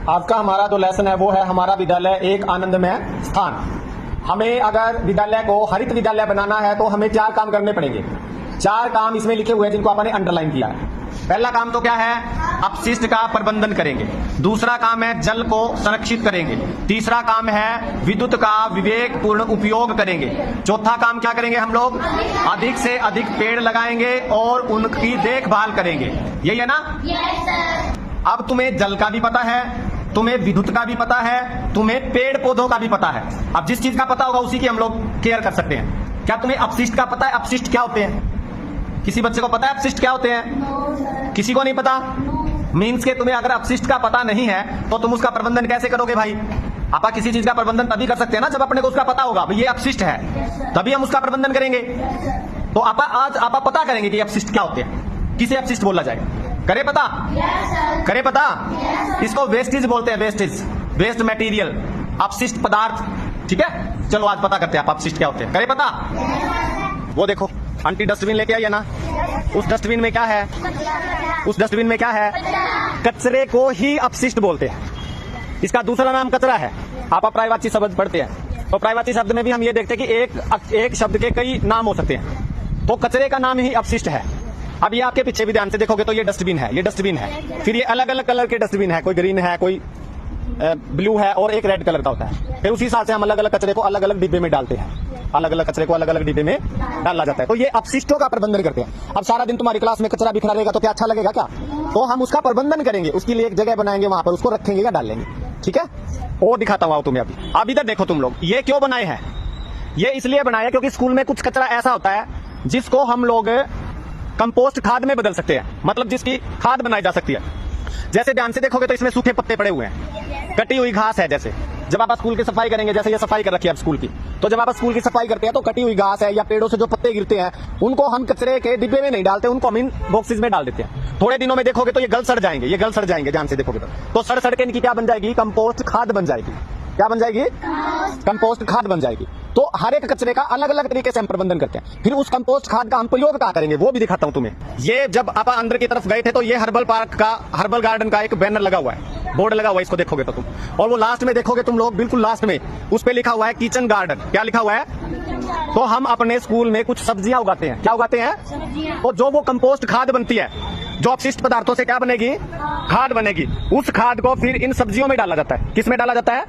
आपका हमारा जो लेसन है वो है हमारा विद्यालय एक आनंदमय स्थान। हमें अगर विद्यालय को हरित विद्यालय बनाना है तो हमें 4 काम करने पड़ेंगे। 4 काम इसमें लिखे हुए हैं जिनको आपने अंडरलाइन किया है। पहला काम तो क्या है, अपशिष्ट का प्रबंधन करेंगे। दूसरा काम है जल को संरक्षित करेंगे। तीसरा काम है विद्युत का विवेकपूर्ण उपयोग करेंगे। चौथा काम क्या करेंगे हम लोग, अधिक से अधिक पेड़ लगाएंगे और उनकी देखभाल करेंगे। यही है ना? अब तुम्हें जल का भी पता है, तुम्हें विद्युत का भी पता है, तुम्हें पेड़ पौधों का भी पता है। अब जिस चीज का पता होगा उसी की हम लोग केयर कर सकते हैं। क्या तुम्हें अपशिष्ट का पता है? अपशिष्ट क्या होते हैं? किसी बच्चे को पता है अपशिष्ट क्या होते हैं? किसी को नहीं पता। मीन्स के तुम्हें अगर अपशिष्ट का पता नहीं है तो तुम उसका प्रबंधन कैसे करोगे भाई? आपा किसी चीज का प्रबंधन तभी कर सकते हैं ना जब अपने को उसका पता होगा भाई ये अपशिष्ट है, तभी हम उसका प्रबंधन करेंगे। तो आपा आज आपा पता करेंगे कि अपशिष्ट क्या होते हैं, किसे अपशिष्ट बोला जाए। करे पता? करे पता? इसको वेस्टेज बोलते हैं, वेस्टेज, वेस्ट मटेरियल, अपशिष्ट पदार्थ। ठीक है, चलो आज पता करते हैं आप अपशिष्ट क्या होते हैं। करे पता? वो देखो आंटी डस्टबिन लेके आई है ना, उस डस्टबिन में क्या है? उस डस्टबिन में क्या है? कचरे को ही अपशिष्ट बोलते हैं। इसका दूसरा नाम कचरा है। आप पर्यायवाची शब्द पढ़ते हैं तो पर्यायवाची शब्द में भी हम ये देखते हैं कि एक शब्द के कई नाम हो सकते हैं। तो कचरे का नाम ही अपशिष्ट है। अब ये आपके पीछे भी ध्यान से देखोगे तो ये डस्टबिन है, ये डस्टबिन है। फिर ये अलग अलग कलर के डस्टबिन है, कोई ग्रीन है, कोई ब्लू है और एक रेड कलर का होता है। फिर उसी हिसाब से हम अलग अलग कचरे को अलग अलग डिब्बे में डालते हैं। अलग अलग कचरे को अलग अलग डिब्बे में डाला जाता है। तो ये अपशिष्टों का प्रबंधन करते हैं। अब सारा दिन तुम्हारी क्लास में कचरा बिखरा रहेगा तो क्या अच्छा लगेगा क्या? तो हम उसका प्रबंधन करेंगे, उसके लिए एक जगह बनाएंगे, वहां पर उसको रखेंगे या डालेंगे। ठीक है, और दिखाता हूं तुम्हें अभी। अब इधर देखो तुम लोग, ये क्यों बनाए हैं? ये इसलिए बनाए क्योंकि स्कूल में कुछ कचरा ऐसा होता है जिसको हम लोग कंपोस्ट खाद में बदल सकते हैं, मतलब जिसकी खाद बनाई जा सकती है। जैसे ध्यान से देखोगे तो इसमें सूखे पत्ते पड़े हुए हैं, कटी हुई घास है। जैसे जब आप स्कूल की सफाई करेंगे, जैसे ये सफाई कर रखी है आप स्कूल की, तो जब आप स्कूल की सफाई करते हैं तो कटी हुई घास है या पेड़ों से जो पत्ते गिरते हैं उनको हम कचरे के डिब्बे में नहीं डालते, उनको हम इन बॉक्सेस में डाल देते हैं। थोड़े दिनों में देखोगे तो ये गल सड़ जाएंगे, ये गल सड़ जाएंगे। ध्यान से देखोगे तो सड़ सड़ के इनकी क्या बन जाएगी? कंपोस्ट खाद बन जाएगी। क्या बन जाएगी? कंपोस्ट खाद बन जाएगी। तो हर एक कचरे का अलग अलग तरीके से हम प्रबंधन करते हैं। फिर उस कंपोस्ट खाद का हम प्रयोग क्या करेंगे वो भी दिखाता हूं तुम्हें। ये जब आप अंदर की तरफ गए थे तो ये हर्बल पार्क का, हर्बल गार्डन का एक बैनर लगा हुआ है, बोर्ड लगा हुआ है, इसको देखोगे तो तुम। और वो लास्ट में देखोगे तुम लोग, बिल्कुल लास्ट में उस पे लिखा हुआ है किचन गार्डन। क्या लिखा हुआ है? तो हम अपने स्कूल में कुछ सब्जियां उगाते हैं। क्या उगाते हैं? तो जो वो कंपोस्ट खाद बनती है, जो अपशिष्ट पदार्थों से क्या बनेगी? खाद बनेगी। उस खाद को फिर इन सब्जियों में डाला जाता है। किस में डाला जाता है?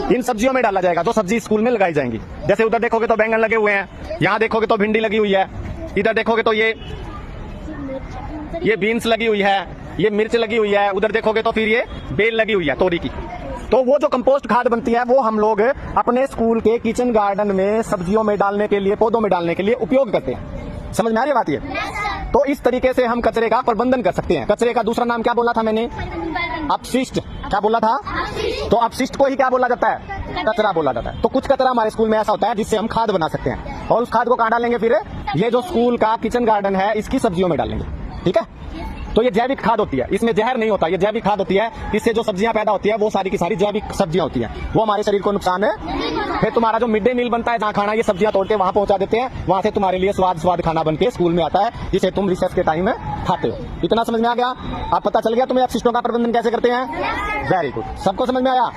इन सब्जियों में डाला जाएगा, जो सब्जी स्कूल में लगाई जाएंगी। जैसे उधर देखोगे तो बैंगन लगे हुए हैं, यहाँ देखोगे तो भिंडी लगी हुई है, इधर देखोगे तो ये बीन्स लगी हुई है, ये मिर्च लगी हुई है, उधर देखोगे तो फिर ये बेल लगी हुई है तोरी की। तो वो जो कंपोस्ट खाद बनती है वो हम लोग अपने स्कूल के किचन गार्डन में सब्जियों में डालने के लिए, पौधों में डालने के लिए उपयोग करते हैं। समझ में आ रही बात ये? तो इस तरीके से हम कचरे का प्रबंधन कर सकते हैं। कचरे का दूसरा नाम क्या बोला था मैंने? अपशिष्ट। क्या बोला था? तो अपशिष्ट को ही क्या बोला जाता है? कचरा बोला जाता है। तो कुछ कचरा हमारे स्कूल में ऐसा होता है जिससे हम खाद बना सकते हैं, और उस खाद को कहाँ डालेंगे? फिर ये जो स्कूल का किचन गार्डन है इसकी सब्जियों में डालेंगे। ठीक है, तो ये जैविक खाद होती है, इसमें जहर नहीं होता, ये जैविक खाद होती है। इससे जो सब्जियां पैदा होती है वो सारी की सारी जैविक सब्जियां होती हैं, वो हमारे शरीर को नुकसान है। फिर तुम्हारा जो मिड डे मील बनता है, जहाँ खाना, ये सब्जियां तोड़ के वहां पहुंचा देते हैं, वहां से तुम्हारे लिए स्वाद खाना बन के स्कूल में आता है, जिसे तुम रिसेस के टाइम में खाते हो। इतना समझ में आ गया? आप पता चल गया तुम्हें अपशिष्टों का प्रबंधन कैसे करते हैं? वेरी गुड, सबको समझ में आया?